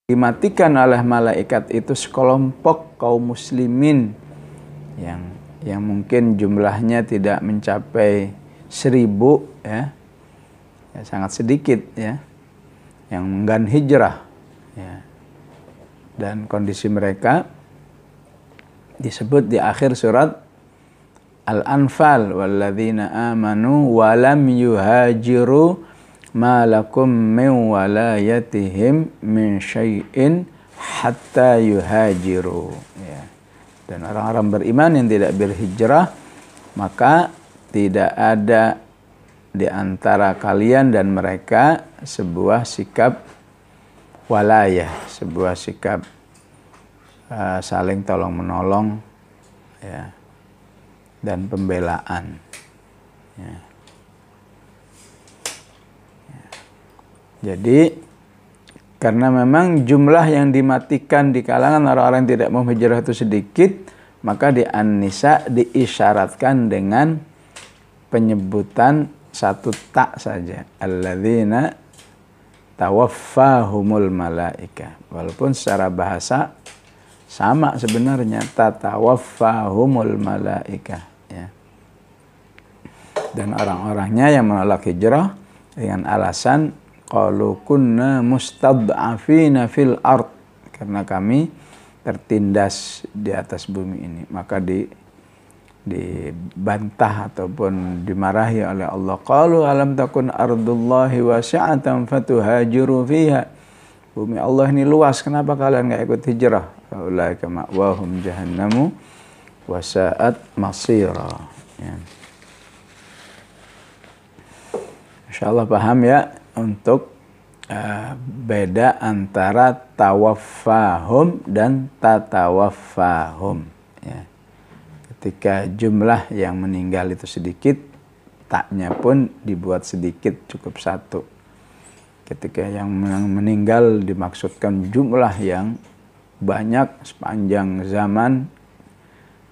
dimatikan oleh malaikat itu sekelompok kaum muslimin yang mungkin jumlahnya tidak mencapai 1000 ya, sangat sedikit ya, yang enggan hijrah ya. Dan kondisi mereka disebut di akhir surat Al-Anfal, walladzina amanu wa lam yuhajiru ma lakum min walayatihim min syai'in hatta yuhajiru ya. Dan orang-orang beriman yang tidak berhijrah, maka tidak ada di antara kalian dan mereka sebuah sikap walayah, sebuah sikap saling tolong menolong ya, dan pembelaan ya. Jadi karena memang jumlah yang dimatikan di kalangan orang-orang yang tidak mau hijrah itu sedikit, maka di An-Nisa diisyaratkan dengan penyebutan satu tak saja, alladzina tawaffahumul malaika. Walaupun secara bahasa sama sebenarnya, tatawaffahumul malaika ya. Dan orang-orangnya yang menolak hijrah dengan alasan qalu kunna mustad'afina fil ard, karena kami tertindas di atas bumi ini, maka dibantah ataupun dimarahi oleh Allah. Qalu alam takun ardullahi wasi'atan fatuhajiru fiha, bumi Allah ini luas, kenapa kalian nggak ikut hijrah? Faulaika ma'wahum jahannamu wasa'at masira ya. Insyaallah paham ya untuk beda antara tawaffahum dan tatawaffahum ya. Ketika jumlah yang meninggal itu sedikit, taknya pun dibuat sedikit, cukup satu. Ketika yang meninggal dimaksudkan jumlah yang banyak sepanjang zaman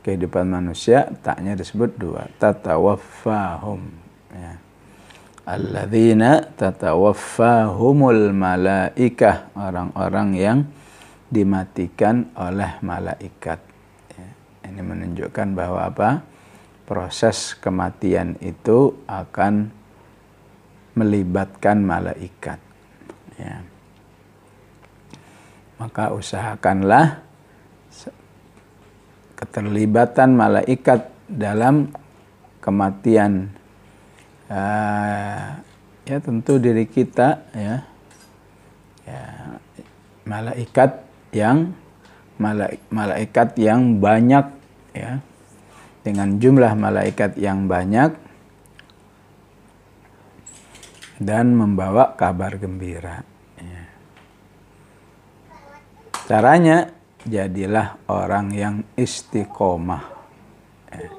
kehidupan manusia, taknya disebut 2, tatawaffahum ya. Alladzina tatawaffahumul malaikah, orang-orang yang dimatikan oleh malaikat ya. Ini menunjukkan bahwa proses kematian itu akan melibatkan malaikat ya. Maka usahakanlah keterlibatan malaikat dalam kematian ya tentu diri kita ya, malaikat yang banyak ya, dengan jumlah malaikat yang banyak dan membawa kabar gembira ya. Caranya jadilah orang yang istiqomah ya.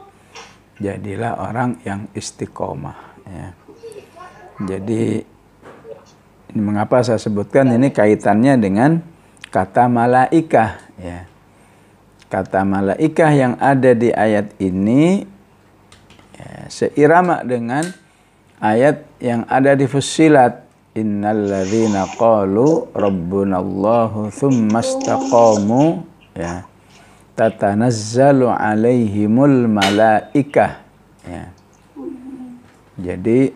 Jadilah orang yang istiqomah ya. Jadi ini mengapa saya sebutkan ini kaitannya dengan kata malaikah ya. Kata malaikah yang ada di ayat ini ya, seirama dengan ayat yang ada di Fussilat, innalladzina qalu rabbunallahu tsumma istaqamu ya, tatanazzalu alaihimul malaikah ya. Jadi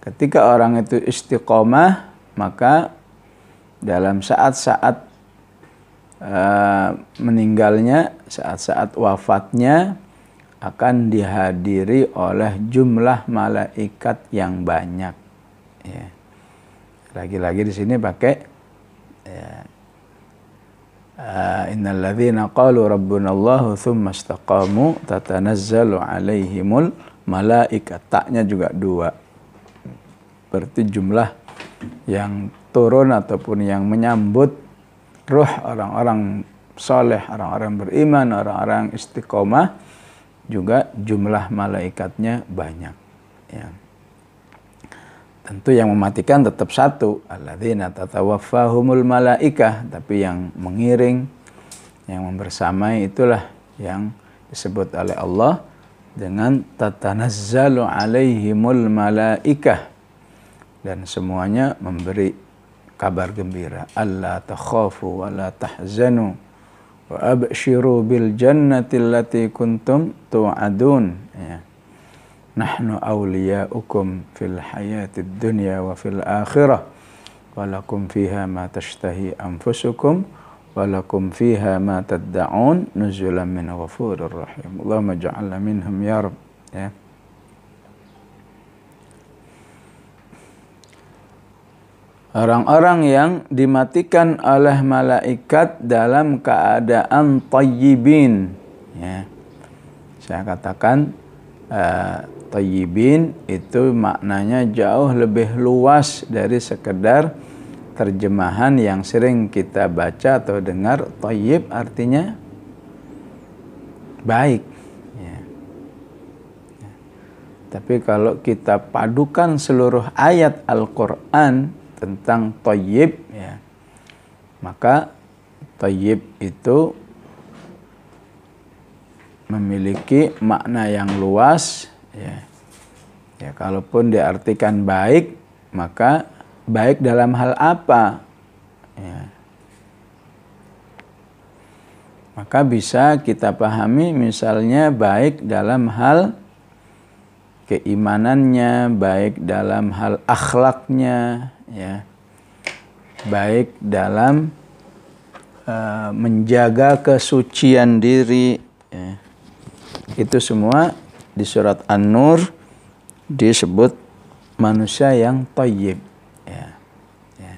ketika orang itu istiqomah, maka dalam saat-saat meninggalnya, saat-saat wafatnya akan dihadiri oleh jumlah malaikat yang banyak ya. Lagi-lagi di sini pakai ya, innalladzina qalu rabbunallahu tsumma istaqamu tatanazzalu alaihimul malaikat, taknya juga 2, berarti jumlah yang turun ataupun yang menyambut ruh orang-orang soleh, orang-orang beriman, orang-orang istiqomah, juga jumlah malaikatnya banyak ya. Tentu yang mematikan tetap satu, alladzina tatawaffahumul malaikah, tapi yang mengiring, yang membersamai itulah yang disebut oleh Allah dengan tatanazzalu alaihimul malaikah, dan semuanya memberi kabar gembira. Alla takhafu wa la tahzanu wa abshiru bil jannati allati kuntum tu'adun. Ya. Nahnu awliya'ukum fil hayatid dunya wa fil akhirah. Walakum fiha ma tashtahi anfusukum walakum fiha ma tadda'un nuzulan min ghafurir rahim. Allahumma ja'alna minhum ya Rabb. Ya. Orang-orang yang dimatikan oleh malaikat dalam keadaan thayyibin. Ya. Saya katakan thayyibin itu maknanya jauh lebih luas dari sekedar terjemahan yang sering kita baca atau dengar. Thayyib artinya baik. Ya. Ya. Tapi kalau kita padukan seluruh ayat Al-Quran tentang thayyib, ya, maka thayyib itu memiliki makna yang luas. Ya. Ya, kalaupun diartikan baik, maka baik dalam hal apa? Ya. Maka bisa kita pahami misalnya baik dalam hal keimanannya, baik dalam hal akhlaknya, ya, baik dalam menjaga kesucian diri. Ya. Itu semua di surat An-Nur disebut manusia yang thayyib. Ya. Ya.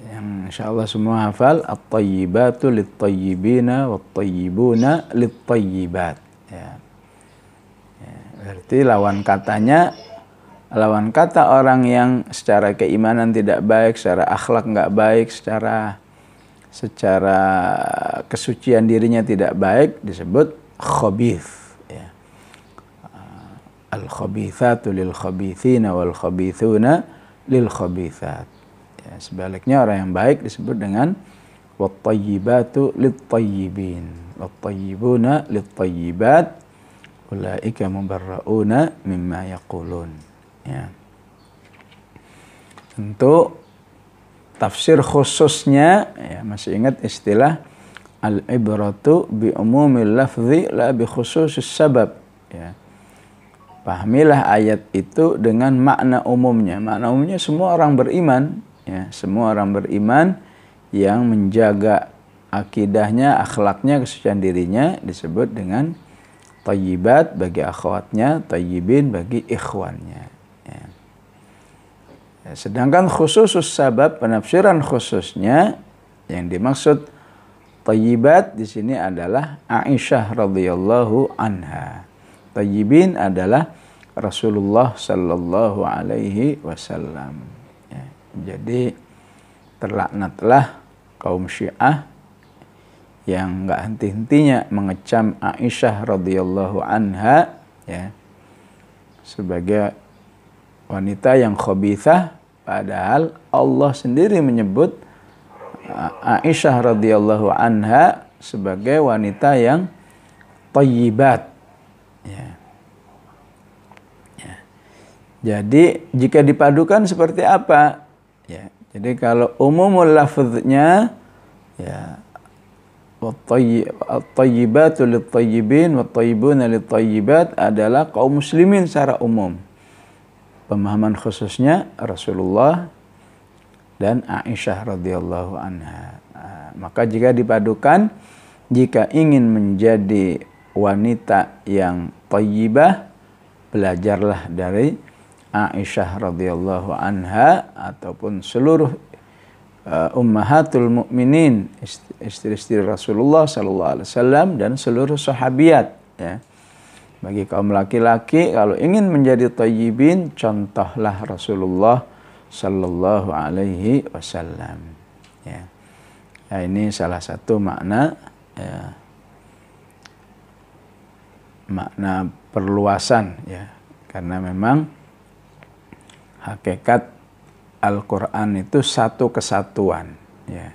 Yang insyaallah semua hafal, at-thayyibatu lit-thayyibina wat-thayyibuna lit-thayyibat. Ya. Ya. Berarti lawan kata orang yang secara keimanan tidak baik, secara akhlak nggak baik, secara kesucian dirinya tidak baik, disebut khabith. Ya. Al-khabithatu lil-khabithina wal-khabithuna lil-khabithat. Ya, sebaliknya orang yang baik disebut dengan wat-tayyibatu lit-tayyibin wat-tayyibuna lit-tayyibat ulaika mubarrauna mimma yaqulun. Ya. Tentu tafsir khususnya, ya, masih ingat istilah al-ibratu bi umumil lafzi la bi khususis sabab. Ya. Pahamilah ayat itu dengan makna umumnya. Makna umumnya semua orang beriman, ya, semua orang beriman yang menjaga akidahnya, akhlaknya, kesucian dirinya disebut dengan thayyibat bagi akhwatnya, thayyibin bagi ikhwannya. Ya. Ya, sedangkan khususus sabab, penafsiran khususnya yang dimaksud thayyibat di sini adalah Aisyah radhiyallahu anha. Thayyibin adalah Rasulullah sallallahu alaihi wasallam. Ya, jadi terlaknatlah kaum Syiah yang enggak henti-hentinya mengecam Aisyah radhiyallahu anha, ya, sebagai wanita yang khabithah, padahal Allah sendiri menyebut Aisyah radhiyallahu anha sebagai wanita yang thayyibat. Ya. Ya. Jadi jika dipadukan seperti apa? Ya. Jadi kalau umumul lafadznya, ya, at-tayyibatu lit-tayyibin wat-tayyibuna lit-tayyibat adalah kaum muslimin secara umum. Pemahaman khususnya Rasulullah dan Aisyah radhiyallahu anha. Maka jika dipadukan, jika ingin menjadi wanita yang thayyibah, belajarlah dari Aisyah radhiyallahu anha ataupun seluruh ummahatul mukminin, istri-istri Rasulullah sallallahu alaihi wasallam dan seluruh sahabiat, ya. Bagi kaum laki-laki kalau ingin menjadi thayyibin, contohlah Rasulullah sallallahu alaihi wasallam. Ya. Ya, ini salah satu makna, ya, makna perluasan, ya. Karena memang hakikat Al-Quran itu satu kesatuan, ya.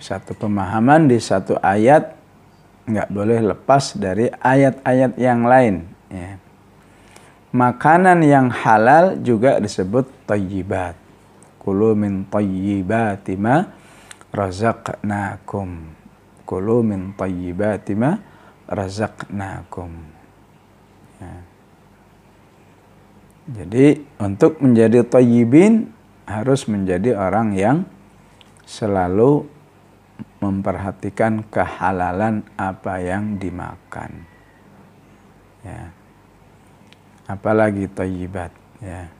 Satu pemahaman di satu ayat nggak boleh lepas dari ayat-ayat yang lain, ya. makanan yang halal juga disebut thayyibat. Kulu min thayyibati ma razaqnakum. Kulu min thayyibati ma razaqnakum. Ya. Jadi untuk menjadi thayyibin harus menjadi orang yang selalu memperhatikan kehalalan apa yang dimakan. Ya. Apalagi thayyibat, ya.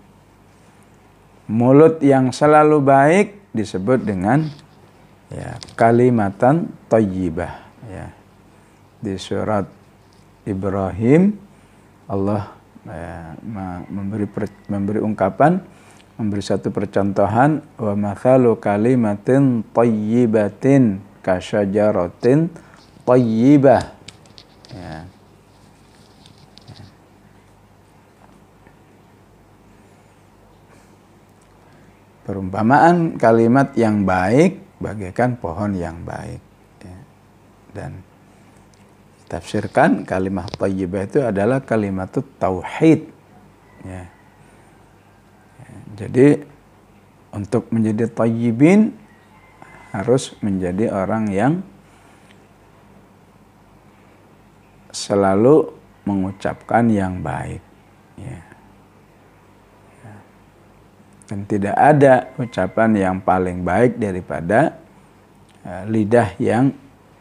Mulut yang selalu baik disebut dengan ya kalimatan thayyibah, ya. Di surat Ibrahim Allah memberi ungkapan, memberi satu percontohan, wa mathalu kalimatin thayyibatin kasyajaratin thayyibah, ya. Perumpamaan kalimat yang baik bagaikan pohon yang baik, ya. Dan tafsirkan kalimat thayyibah itu adalah kalimat tauhid, ya. Jadi untuk menjadi thayyibin harus menjadi orang yang selalu mengucapkan yang baik, ya. Dan tidak ada ucapan yang paling baik daripada lidah yang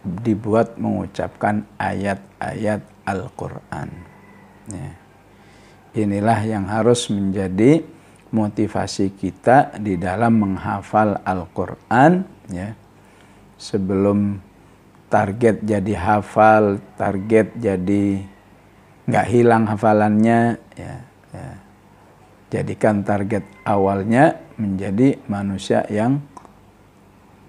dibuat mengucapkan ayat-ayat Al-Quran. Ya. Inilah yang harus menjadi motivasi kita di dalam menghafal Al-Quran. Ya. Sebelum target jadi hafal, target jadi nggak hilang hafalannya, ya. Jadikan target awalnya menjadi manusia yang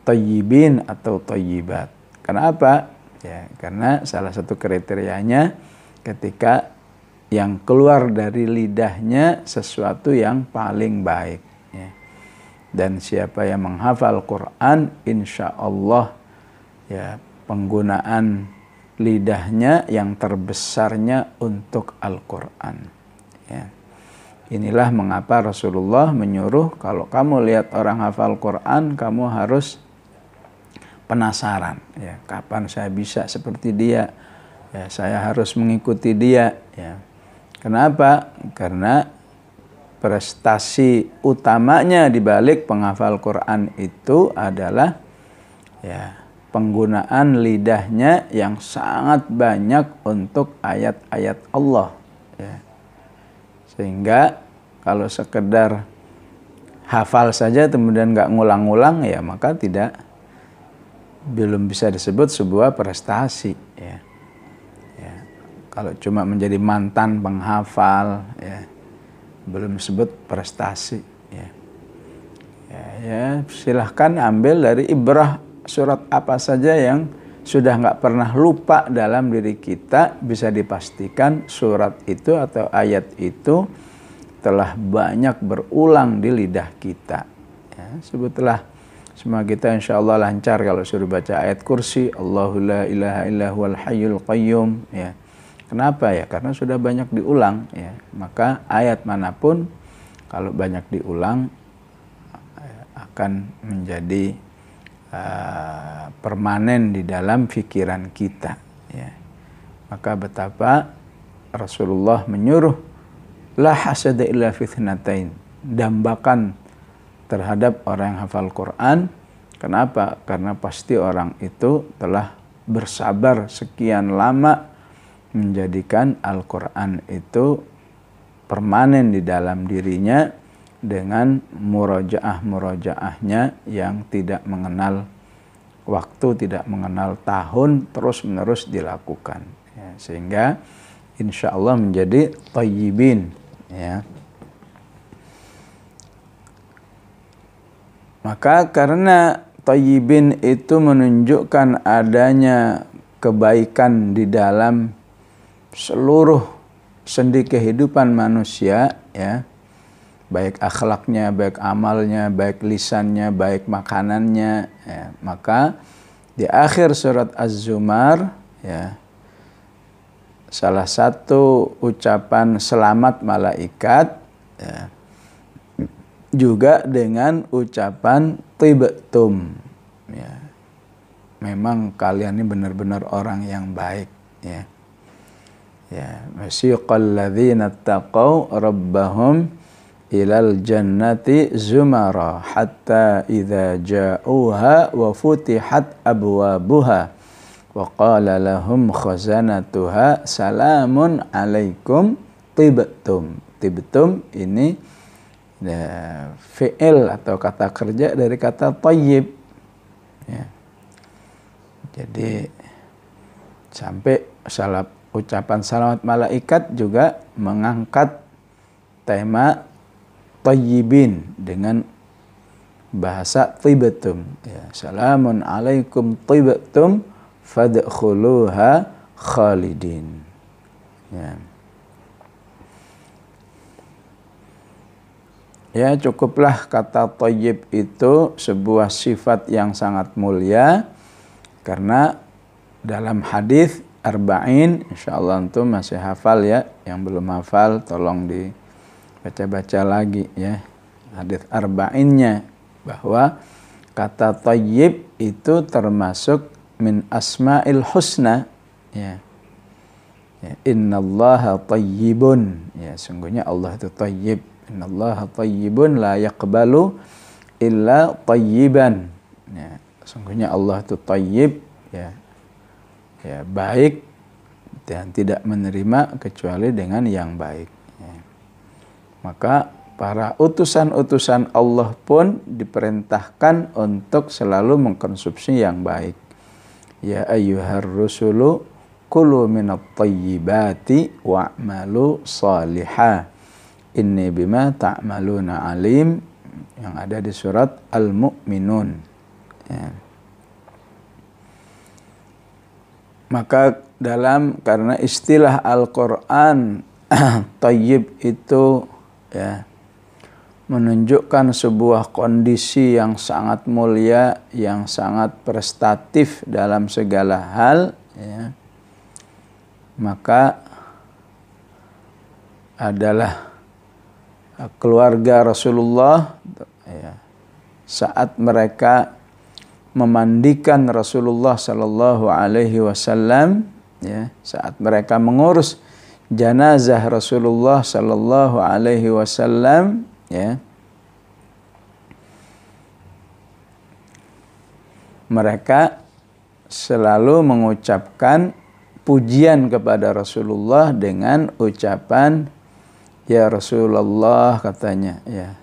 thayyibin atau thayyibat. Kenapa? Ya, karena salah satu kriterianya ketika yang keluar dari lidahnya sesuatu yang paling baik. Ya. Dan siapa yang menghafal Quran, insya Allah ya, penggunaan lidahnya yang terbesarnya untuk Al-Quran. Ya. Inilah mengapa Rasulullah menyuruh kalau kamu lihat orang hafal Quran, kamu harus penasaran, ya, kapan saya bisa seperti dia, ya, saya harus mengikuti dia, ya. Kenapa? Karena prestasi utamanya di balik penghafal Quran itu adalah ya penggunaan lidahnya yang sangat banyak untuk ayat-ayat Allah, ya. Sehingga kalau sekedar hafal saja kemudian nggak ngulang-ngulang, ya maka belum bisa disebut sebuah prestasi, ya. Ya. Kalau cuma menjadi mantan penghafal, ya belum disebut prestasi, ya. Ya, silahkan ambil dari ibrah surat apa saja yang sudah nggak pernah lupa dalam diri kita, bisa dipastikan surat itu atau ayat itu telah banyak berulang di lidah kita. Ya, sebutlah semua kita insya Allah lancar kalau suruh baca ayat kursi, Allahu la ilaha illa huwal hayyul qayyum. Ya. Kenapa ya? Karena sudah banyak diulang. Ya. Maka ayat manapun kalau banyak diulang akan menjadi permanen di dalam pikiran kita, ya. Maka betapa Rasulullah menyuruh la hasada illa fi thnatain, dambakan terhadap orang yang hafal Quran. Kenapa? Karena pasti orang itu telah bersabar sekian lama menjadikan Al-Quran itu permanen di dalam dirinya dengan murojaahnya yang tidak mengenal waktu, tidak mengenal tahun, terus-menerus dilakukan, ya, sehingga insya Allah menjadi thayyibin, ya. Maka karena thayyibin itu menunjukkan adanya kebaikan di dalam seluruh sendi kehidupan manusia, ya. Baik akhlaknya, baik amalnya, baik lisannya, baik makanannya, ya. Maka di akhir surat Az-Zumar, ya, salah satu ucapan selamat malaikat ya, juga dengan ucapan tibtum ya. Memang kalian ini benar-benar orang yang baik ya. Ya, wasiqal ladzina taqaw rabbahum ilal jannati zumara hatta idza ja'uha wa futihat abwabuha wa qala lahum khazanatuha salamun alaikum tibtum. Tibtum ini ya, fi'il atau kata kerja dari kata thayyib ya. Jadi sampai ucapan salamat malaikat juga mengangkat tema thayyibin dengan bahasa tibtum ya. Salamun alaikum tibtum fadkhuluha khalidin ya. Ya, cukuplah kata thayyib itu sebuah sifat yang sangat mulia, karena dalam hadis Arba'in, insyaallah antum masih hafal ya. Yang belum hafal tolong dibaca-baca lagi ya. Hadis Arba'innya, bahwa kata thayyib itu termasuk min asma'il husna ya. Ya, innallaha thayyibun ya, sungguhnya Allah itu thayyib. Innallaha thayyibun la yaqbalu illa thayyiban ya. Sungguhnya Allah itu thayyib ya. Ya, baik dan tidak menerima kecuali dengan yang baik ya. Maka para utusan-utusan Allah pun diperintahkan untuk selalu mengkonsumsi yang baik. Ya ayyuhar rusulu kulu minat thayyibati wa'malu salihah inni bima ta'maluna alim, yang ada di surat Al-Mu'minun ya. Maka karena istilah Al-Quran thayyib itu ya, menunjukkan sebuah kondisi yang sangat mulia, yang sangat prestatif dalam segala hal ya. Maka adalah keluarga Rasulullah ya, saat mereka memandikan Rasulullah Sallallahu Alaihi Wasallam ya, saat mereka mengurus jenazah Rasulullah Sallallahu Alaihi Wasallam ya, mereka selalu mengucapkan pujian kepada Rasulullah dengan ucapan ya Rasulullah, katanya ya,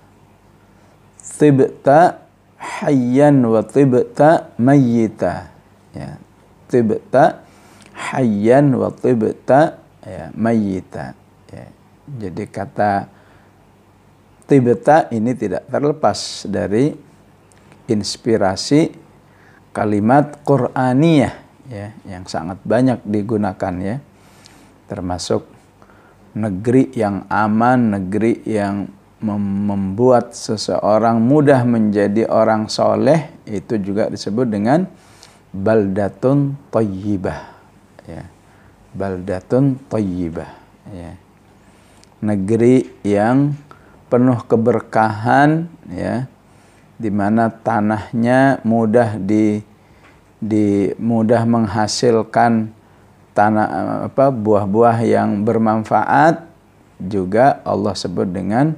tibta hayyan wa tibta mayyita ya, tibta hayyan wa tibta ya mayyita ya. Jadi kata tibta ini tidak terlepas dari inspirasi kalimat Qur'aniyah ya, yang sangat banyak digunakan ya, termasuk negeri yang aman, negeri yang membuat seseorang mudah menjadi orang soleh, itu juga disebut dengan baldatun thayyibah ya, baldatun thayyibah ya, negeri yang penuh keberkahan ya, di mana tanahnya mudah mudah menghasilkan buah-buah yang bermanfaat. Juga Allah sebut dengan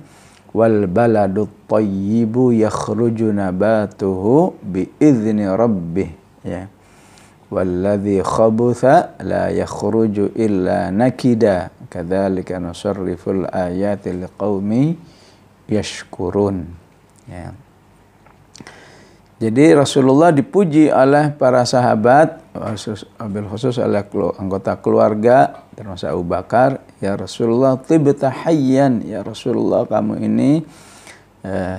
wal baladut thayyibu yakhruju nabatuhu biizni rabbih ya, walladzi khabutha la yakhruju illa nakida kadzalika nusarriful ayati liqaumi yashkurun ya. Jadi Rasulullah dipuji oleh para sahabat, wabil khusus oleh anggota keluarga termasuk Abu Bakar. Ya Rasulullah tibta hayyan, ya Rasulullah kamu ini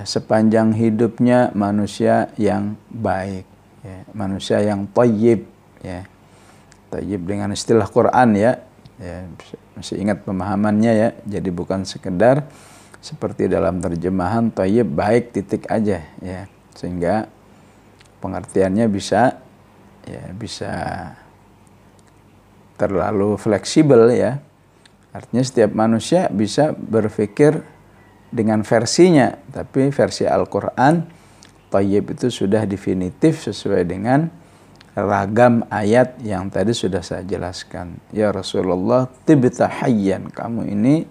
sepanjang hidupnya manusia yang baik ya, manusia yang thayyib ya. Thayyib dengan istilah Quran ya, masih ingat pemahamannya ya. Jadi bukan sekedar seperti dalam terjemahan thayyib baik titik aja ya, sehingga pengertiannya bisa terlalu fleksibel ya. Artinya setiap manusia bisa berpikir dengan versinya, tapi versi Al-Quran thayyib itu sudah definitif sesuai dengan ragam ayat yang tadi sudah saya jelaskan. Ya Rasulullah, tibta hayyan, kamu ini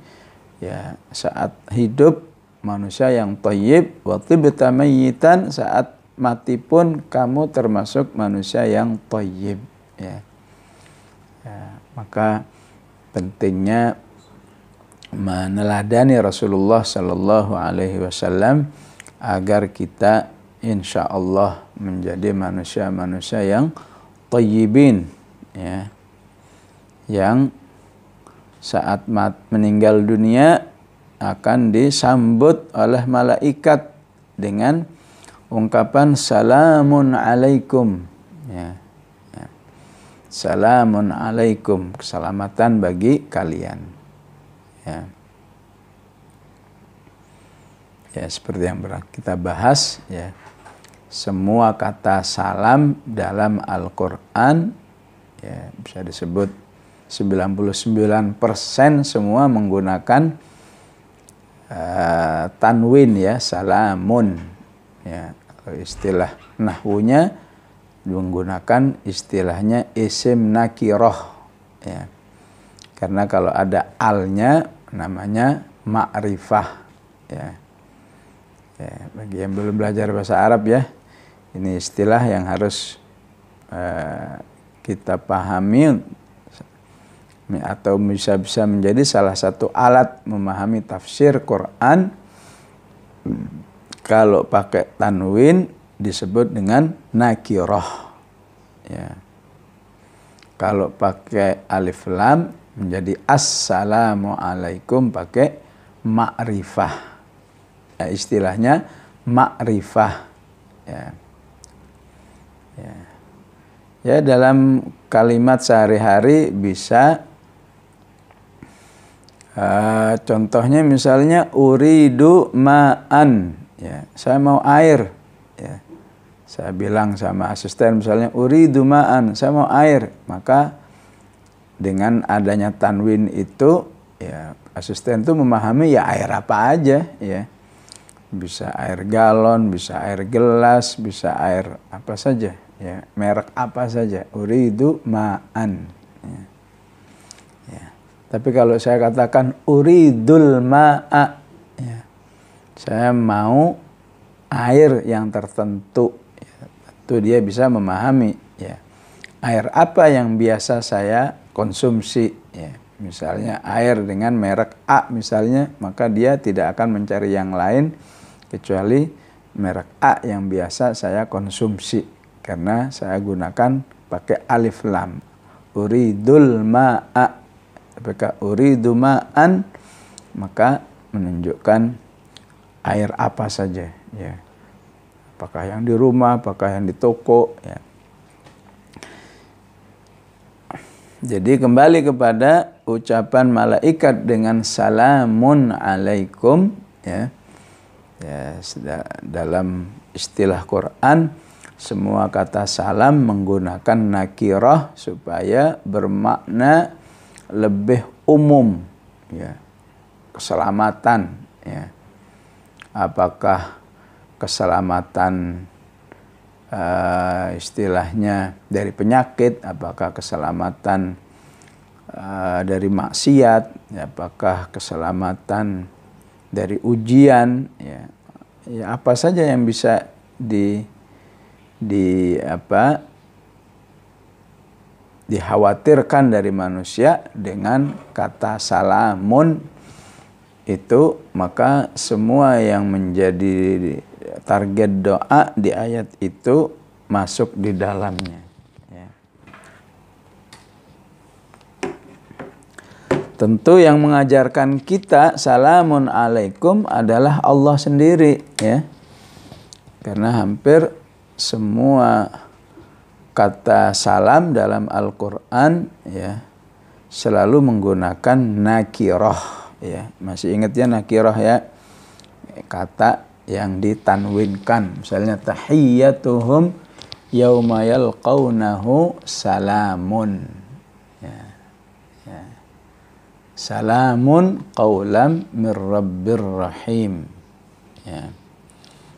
ya saat hidup manusia yang thayyib, wa tibta mayyitan, saat mati pun kamu termasuk manusia yang thayyib ya. Maka pentingnya meneladani Rasulullah sallallahu alaihi wasallam agar kita insya Allah menjadi manusia-manusia yang thayyibin ya, yang saat meninggal dunia akan disambut oleh malaikat dengan ungkapan salamun alaikum ya. Salamun alaikum, keselamatan bagi kalian ya. Ya seperti yang kita bahas ya, semua kata salam dalam Al-Quran ya, bisa disebut 99% semua menggunakan tanwin ya, salamun ya. Istilah nahwunya menggunakan istilahnya isim nakiroh ya. Karena kalau ada alnya namanya ma'rifah ya. Ya, bagi yang belum belajar bahasa Arab ya, ini istilah yang harus kita pahami atau bisa menjadi salah satu alat memahami tafsir Quran. Kalau pakai tanwin disebut dengan nakirah ya. Kalau pakai alif lam menjadi assalamu alaikum, pakai ma'rifah ya, istilahnya ma'rifah ya. Ya dalam kalimat sehari-hari bisa contohnya misalnya uridu ma'an ya, saya mau air ya. Saya bilang sama asisten misalnya uridu ma'an, saya mau air, maka dengan adanya tanwin itu ya asisten itu memahami ya air apa aja ya. Bisa air galon, bisa air gelas, bisa air apa saja ya, merek apa saja, uridu ma'an ya. Ya. Tapi kalau saya katakan uridul ma'a ya, saya mau air yang tertentu ya, tentu dia bisa memahami ya, air apa yang biasa saya konsumsi ya. Misalnya air dengan merek A misalnya, maka dia tidak akan mencari yang lain kecuali merek A yang biasa saya konsumsi, karena saya gunakan pakai alif lam. Uridul ma'a, apakah uridu ma'an, maka menunjukkan air apa saja ya. Apakah yang di rumah, apakah yang di toko ya. Jadi kembali kepada ucapan malaikat dengan salamun alaikum ya. Ya, dalam istilah Quran semua kata salam menggunakan nakirah supaya bermakna lebih umum ya. Keselamatan ya. Apakah keselamatan istilahnya dari penyakit, apakah keselamatan dari maksiat, apakah keselamatan dari ujian ya, ya apa saja yang bisa dikhawatirkan dari manusia dengan kata salamun itu, maka semua yang menjadi target doa di ayat itu masuk di dalamnya ya. Tentu yang mengajarkan kita salamun alaikum adalah Allah sendiri ya. Karena hampir semua kata salam dalam Al-Quran ya selalu menggunakan nakirah ya. Masih ingat ya nakirah ya, kata yang ditanwinkan. Misalnya tahiyyatuhum yauma yalqaunahu salamun ya. Salamun qawlam mir rabbir rahim. Ya.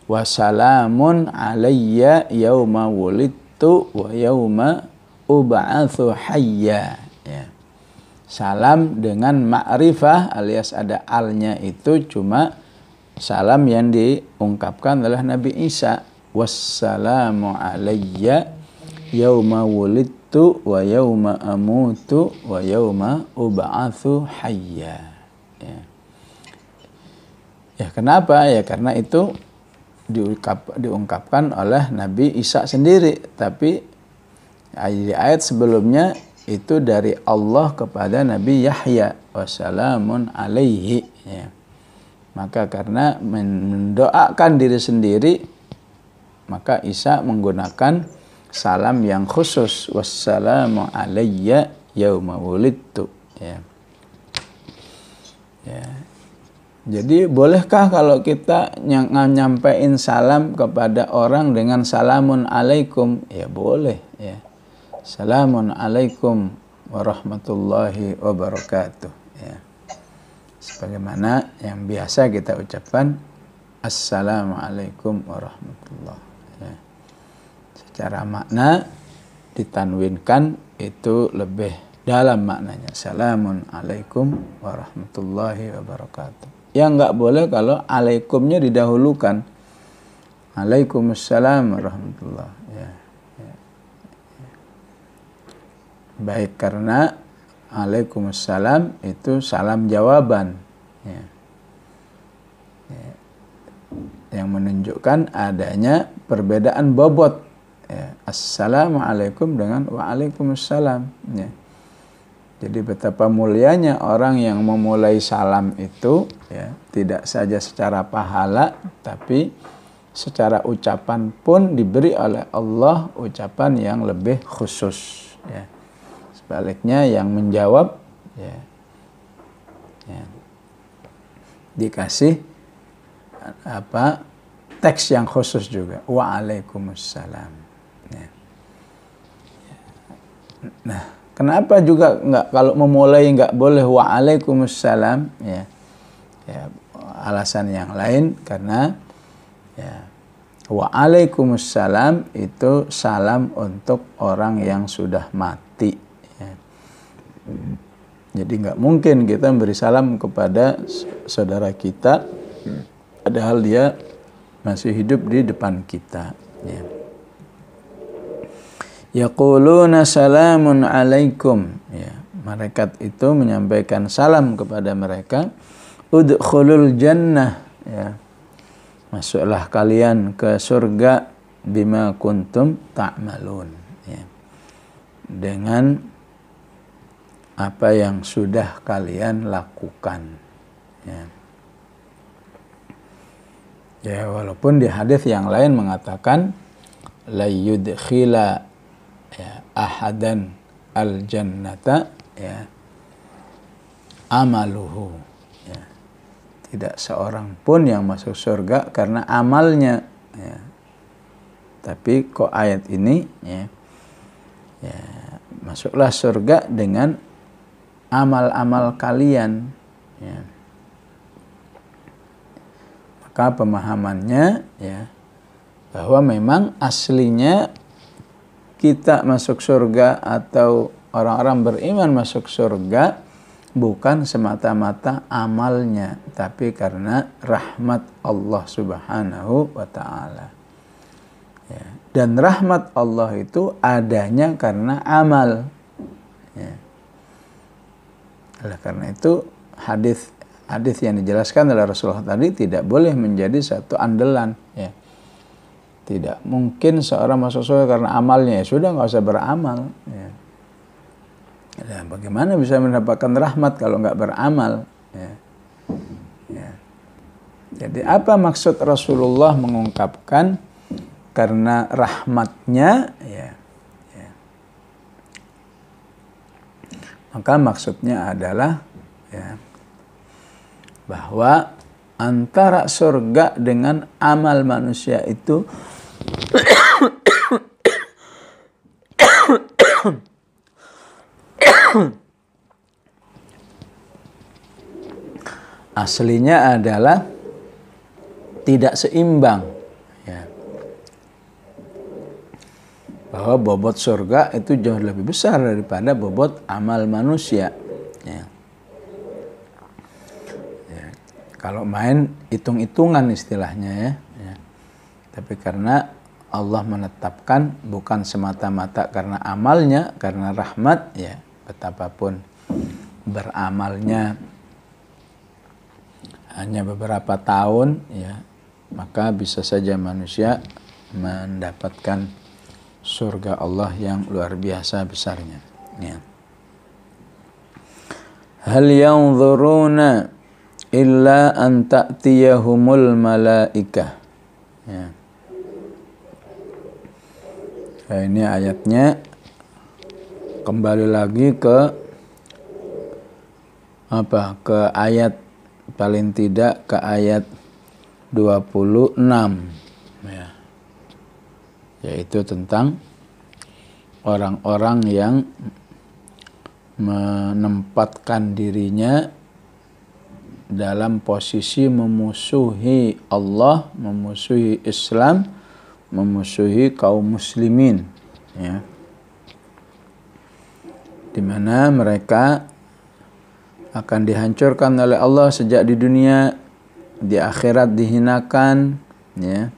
Wa salamun alayya yauma wulidtu wa yauma ub'atsu hayya. Ya. Salam dengan ma'rifah alias ada alnya itu cuma salam yang diungkapkan oleh Nabi Isa. Wassalamu alayya yauma wulidtu wa yauma amutu wa yauma ub'atsu hayya. Ya. Ya, kenapa? Ya karena itu diungkapkan oleh Nabi Isa sendiri, tapi di ayat sebelumnya itu dari Allah kepada Nabi Yahya, wassalamun alaihi. Ya. Maka karena mendoakan diri sendiri, maka Isa menggunakan salam yang khusus, wassalamu alayya yauma wulidtu. Ya. Ya. Jadi bolehkah kalau kita nyampein salam kepada orang dengan salamun alaikum? Ya boleh. Ya. Salamun alaikum warahmatullahi wabarakatuh. Ya. Sebagaimana yang biasa kita ucapkan, assalamualaikum warahmatullahi. Ya. Secara makna ditanwinkan itu lebih dalam maknanya. Salamun alaikum warahmatullahi wabarakatuh. Yang enggak boleh kalau alaikumnya didahulukan. Alaikumussalam warahmatullahi. Ya. Ya. Baik karena alaikumussalam itu salam jawaban. Ya. Ya. Yang menunjukkan adanya perbedaan bobot. Ya. Assalamualaikum dengan waalaikumsalam. Ya. Jadi betapa mulianya orang yang memulai salam itu, ya, tidak saja secara pahala, tapi secara ucapan pun diberi oleh Allah ucapan yang lebih khusus. Ya. Sebaliknya yang menjawab, ya, ya, dikasih teks yang khusus juga. Waalaikumsalam. Ya. Nah. Kenapa juga kalau memulai nggak boleh waalaikumsalam? Ya, ya, alasan yang lain karena ya, waalaikumsalam itu salam untuk orang yang sudah mati. Ya. Jadi nggak mungkin kita memberi salam kepada saudara kita, padahal dia masih hidup di depan kita. Ya. Yaquluna salamun alaikum. Ya, malaikat itu menyampaikan salam kepada mereka. Udkhulul jannah. Ya. Masuklah kalian ke surga bima kuntum ta'malun. Ya. Dengan apa yang sudah kalian lakukan. Ya. Ya, walaupun di hadis yang lain mengatakan la yudkhila ya, ahadan al-jannata ya, amaluhu. Ya. Tidak seorang pun yang masuk surga karena amalnya. Ya. Tapi kok ayat ini ya, ya, masuklah surga dengan amal-amal kalian. Ya. Maka pemahamannya ya, bahwa memang aslinya kita masuk surga atau orang-orang beriman masuk surga bukan semata-mata amalnya, tapi karena rahmat Allah Subhanahu wa Ta'ala. Ya. Dan rahmat Allah itu adanya karena amal. Ya. Oleh karena itu hadis yang dijelaskan oleh Rasulullah tadi tidak boleh menjadi satu andalan. Ya. Tidak mungkin seorang masuk surga karena amalnya, ya sudah nggak usah beramal. Ya. Ya, bagaimana bisa mendapatkan rahmat kalau nggak beramal? Ya. Ya. Jadi apa maksud Rasulullah mengungkapkan karena rahmatnya? Ya. Ya. Maka maksudnya adalah ya, bahwa antara surga dengan amal manusia itu aslinya adalah tidak seimbang, ya. Bahwa bobot surga itu jauh lebih besar daripada bobot amal manusia, ya. Ya. Kalau main hitung-hitungan istilahnya, ya. Ya. Tapi karena Allah menetapkan bukan semata-mata karena amalnya, karena rahmat, ya, betapapun beramalnya hanya beberapa tahun, ya, maka bisa saja manusia mendapatkan surga Allah yang luar biasa besarnya, ya. Hal yanzuruna illa an ta'tiyahumul malaikah, ya. Nah, ini ayatnya kembali lagi ke apa? Ke ayat, paling tidak ke ayat 26, ya. Yaitu tentang orang-orang yang menempatkan dirinya dalam posisi memusuhi Allah, memusuhi Islam, memusuhi kaum muslimin, ya. Di mana mereka akan dihancurkan oleh Allah sejak di dunia, di akhirat dihinakan, ya.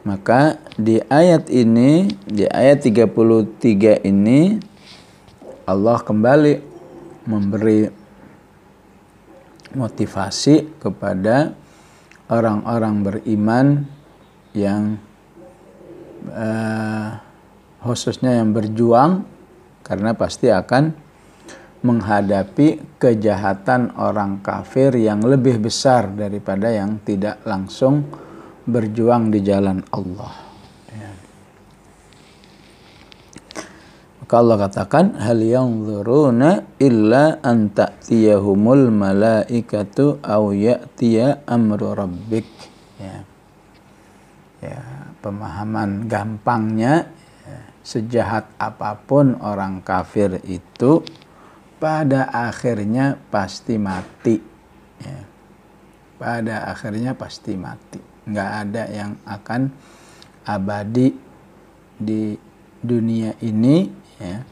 Maka di ayat ini, di ayat 33 ini, Allah kembali memberi motivasi kepada orang-orang beriman yang khususnya yang berjuang, karena pasti akan menghadapi kejahatan orang kafir yang lebih besar daripada yang tidak langsung berjuang di jalan Allah, ya. Maka Allah katakan, hal yanzuruna illa an ta'tiyahumul malaikatu aw ya'tiya amru rabbik, ya. Ya, pemahaman gampangnya, ya, sejahat apapun orang kafir itu pada akhirnya pasti mati, ya. Pada akhirnya pasti mati. Nggak ada yang akan abadi di dunia ini, ya.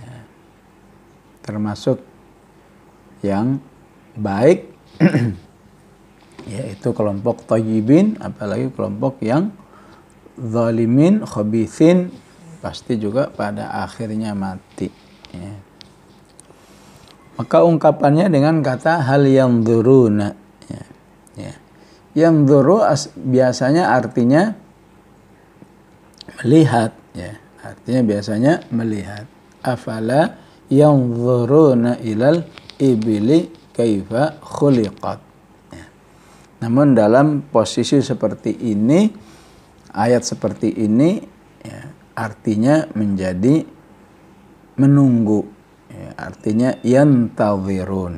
Ya. Termasuk yang baik yaitu kelompok thayyibin, apalagi kelompok yang zalimin, khabithin, pasti juga pada akhirnya mati, ya. Maka ungkapannya dengan kata hal yanzuruna, ya. Ya. Yanzuru biasanya artinya melihat, ya. Artinya biasanya melihat. Afala yanzuruna ilal ibili kaifa khuliqat. Namun dalam posisi seperti ini, ayat seperti ini, ya, artinya menjadi menunggu, ya, artinya yantazirun,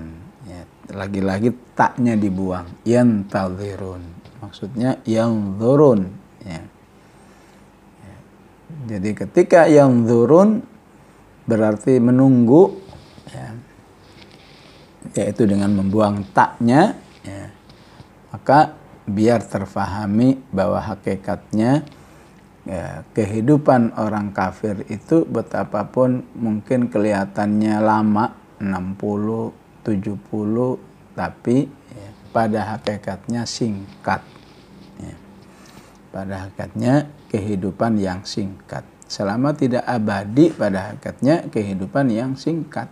ya, lagi-lagi taknya dibuang, yantazirun, maksudnya yanzurun, ya. Ya. Jadi ketika yanzurun berarti menunggu, ya, yaitu dengan membuang taknya, ya, maka biar terfahami bahwa hakikatnya, ya, kehidupan orang kafir itu betapapun mungkin kelihatannya lama, 60, 70, tapi, ya, pada hakikatnya singkat, ya. Pada hakikatnya kehidupan yang singkat. Selama tidak abadi, pada hakikatnya kehidupan yang singkat.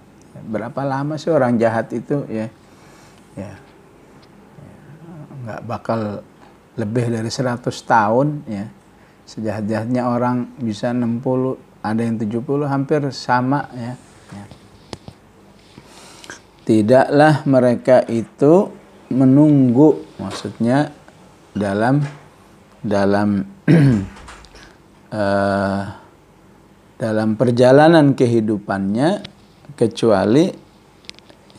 Berapa lama sih orang jahat itu, ya? Ya. Nggak bakal lebih dari 100 tahun, ya. Sejahat-jahatnya orang bisa 60, ada yang 70, hampir sama, ya. Ya. Tidaklah mereka itu menunggu, maksudnya dalam dalam perjalanan kehidupannya, kecuali,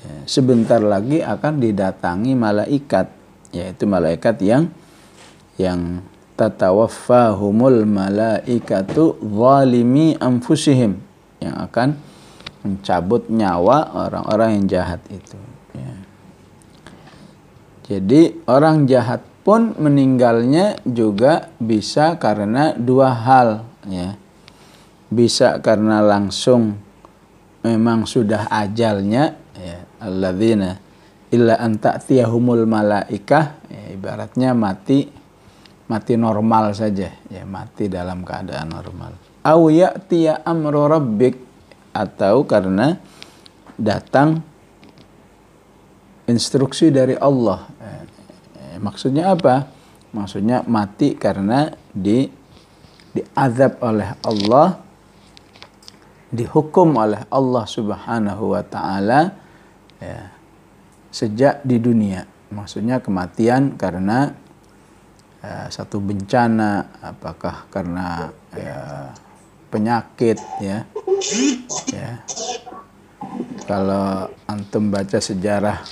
ya, sebentar lagi akan didatangi malaikat, yaitu malaikat yang tatawaffahumul malaikatu zalimi anfusihim, yang akan mencabut nyawa orang-orang yang jahat itu, ya. Jadi orang jahat pun meninggalnya juga bisa karena dua hal, ya. Bisa karena langsung memang sudah ajalnya, ya, alladzina illa an ta'tiyahumul malaikah, ya, ibaratnya mati normal saja, ya, mati dalam keadaan normal. Au ya'tiya amru rabbik, atau karena datang instruksi dari Allah. Maksudnya apa? Maksudnya mati karena diazab oleh Allah, dihukum oleh Allah Subhanahu wa taala, ya, sejak di dunia. Maksudnya kematian karena satu bencana, apakah karena penyakit, ya. Kalau antum baca sejarah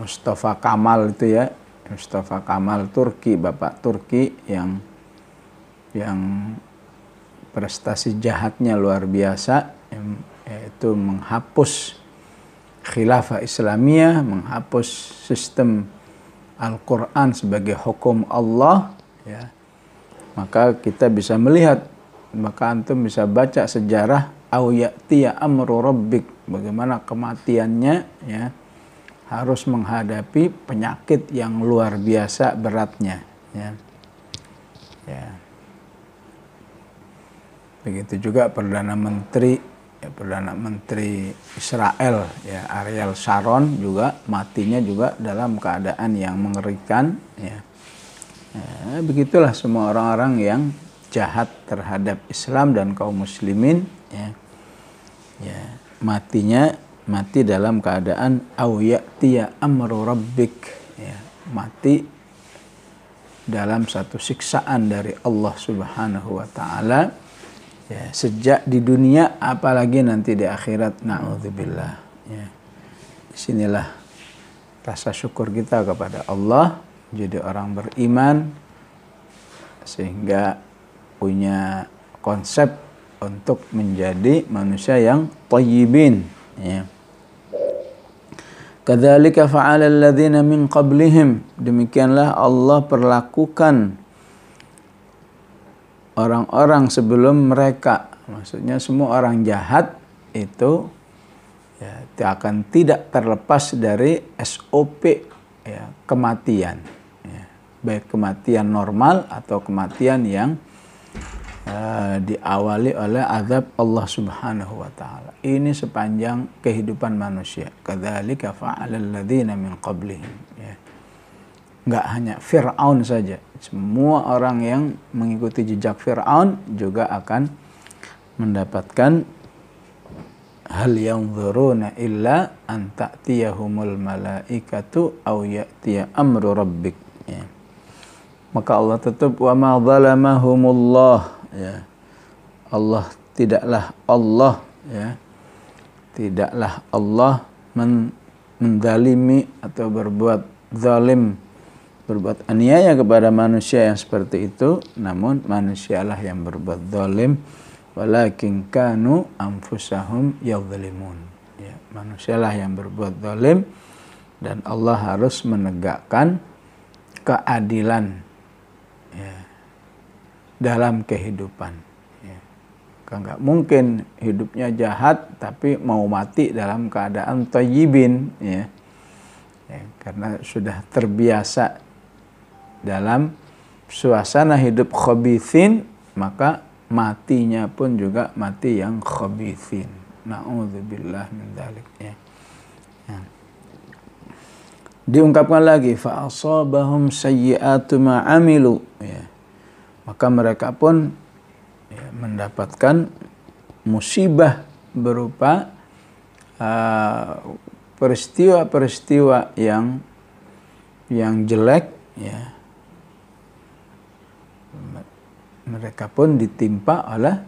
Mustafa Kamal itu, ya, Mustafa Kamal Turki, bapak Turki yang prestasi jahatnya luar biasa, yaitu menghapus khilafah Islamiyah, menghapus sistem Al-Quran sebagai hukum Allah, ya. Maka kita bisa melihat, maka antum bisa baca sejarah au ya'tiya amru rabbik, bagaimana kematiannya, ya, harus menghadapi penyakit yang luar biasa beratnya, ya. Ya. Begitu juga Perdana Menteri Israel, ya, Ariel Sharon, juga matinya juga dalam keadaan yang mengerikan, ya. Ya, begitulah semua orang-orang yang jahat terhadap Islam dan kaum muslimin, ya. Ya, mati dalam keadaan au ya'tiya amru rabbik, ya, mati dalam satu siksaan dari Allah Subhanahu wa taala, ya, sejak di dunia, apalagi nanti di akhirat, na'udzubillah, ya. Disinilah rasa syukur kita kepada Allah jadi orang beriman, sehingga punya konsep untuk menjadi manusia yang thayyibin, ya. Kadzalika fa'ala alladzina min qablihim, demikianlah Allah perlakukan orang-orang sebelum mereka. Maksudnya semua orang jahat itu, ya, akan tidak terlepas dari SOP, ya, kematian, ya. Baik kematian normal atau kematian yang diawali oleh azab Allah Subhanahu wa taala. Ini sepanjang kehidupan manusia. Kadzalika fa'alal ladzina min qablihim, ya. Enggak hanya Fir'aun saja, semua orang yang mengikuti jejak Fir'aun juga akan mendapatkan hal yanzuruna illa an ta'tiyahumul malaikatu aw ya'tiya amru rabbik, ya. Maka Allah tutup wa ma zalamahumullah, ya. Allah tidaklah Allah menzalimi atau berbuat zalim, berbuat aniaya kepada manusia yang seperti itu, namun manusialah yang berbuat zalim, walakin kanu anfusahum yadzlimun, ya, manusialah yang berbuat zalim, dan Allah harus menegakkan keadilan, ya, dalam kehidupan, ya. Enggak mungkin hidupnya jahat tapi mau mati dalam keadaan thayyibin, ya. Ya, karena sudah terbiasa dalam suasana hidup khabithin, maka matinya pun juga mati yang khabithin. Na'udzubillah min dzalik, ya. Ya. Diungkapkan lagi fa asabahum sayyi'atu ma amilu, ya. Maka mereka pun, ya, mendapatkan musibah berupa peristiwa-peristiwa yang jelek, ya. Mereka pun ditimpa oleh,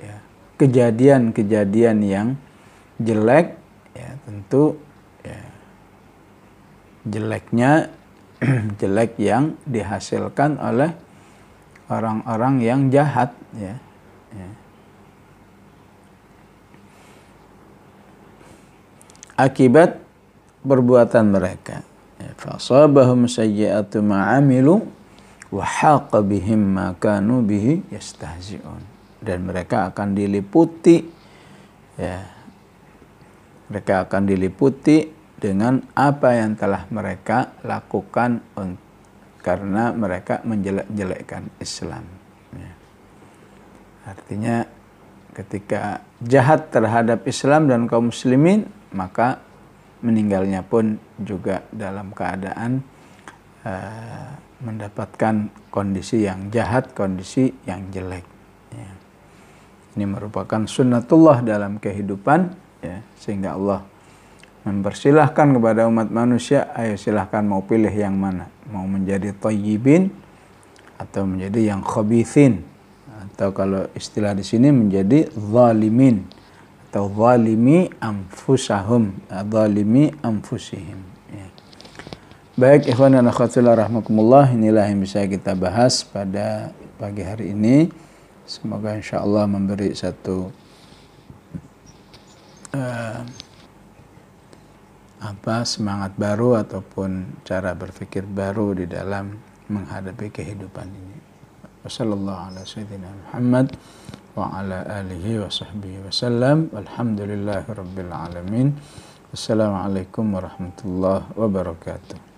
ya, kejadian-kejadian yang jelek, ya, tentu, ya, jeleknya jelek yang dihasilkan oleh orang-orang yang jahat, ya. Ya. Akibat perbuatan mereka. Fa asabahum sayyi'atu ma 'amilu wa haqa bihim ma kanu bihi yastahzi'un. Dan mereka akan diliputi, ya, mereka akan diliputi dengan apa yang telah mereka lakukan karena mereka menjelek-jelekkan Islam. Ya. Artinya ketika jahat terhadap Islam dan kaum muslimin, maka meninggalnya pun juga dalam keadaan mendapatkan kondisi yang jahat, kondisi yang jelek. Ya. Ini merupakan sunnatullah dalam kehidupan, ya, sehingga Allah mempersilahkan kepada umat manusia, ayo silahkan mau pilih yang mana, mau menjadi thayyibin atau menjadi yang khabithin, atau kalau istilah di sini menjadi zalimin atau zalimi anfusahum, zalimi anfusihim. Ya. Baik, ikhwan dan akhwat fillah rahimakumullah, inilah yang bisa kita bahas pada pagi hari ini. Semoga insyaallah memberi satu semangat baru ataupun cara berpikir baru di dalam menghadapi kehidupan ini. Wassallallahu ala sayyidina Muhammad wa ala alihi wa sahbihi wasallam. Walhamdulillahi rabbil alamin. Wassalamualaikum warahmatullahi wabarakatuh.